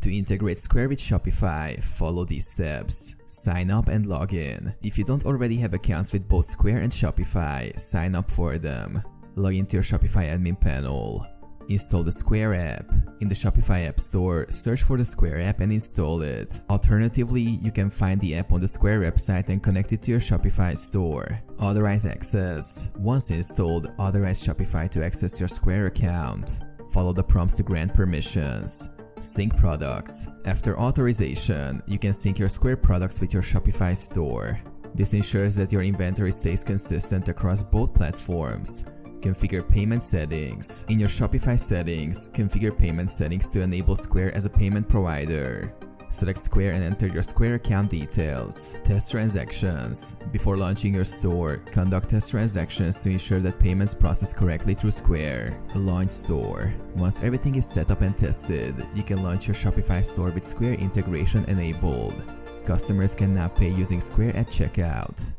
To integrate Square with Shopify, follow these steps. Sign up and log in. If you don't already have accounts with both Square and Shopify, sign up for them. Log into your Shopify admin panel. Install the Square app. In the Shopify App Store, search for the Square app and install it. Alternatively, you can find the app on the Square website and connect it to your Shopify store. Authorize access. Once installed, authorize Shopify to access your Square account. Follow the prompts to grant permissions. Sync products. After authorization, you can sync your Square products with your Shopify store. This ensures that your inventory stays consistent across both platforms. Configure payment settings. In your Shopify settings, configure payment settings to enable Square as a payment provider. Select Square and enter your Square account details. Test transactions. Before launching your store, conduct test transactions to ensure that payments process correctly through Square. Launch store. Once everything is set up and tested, you can launch your Shopify store with Square integration enabled. Customers can now pay using Square at checkout.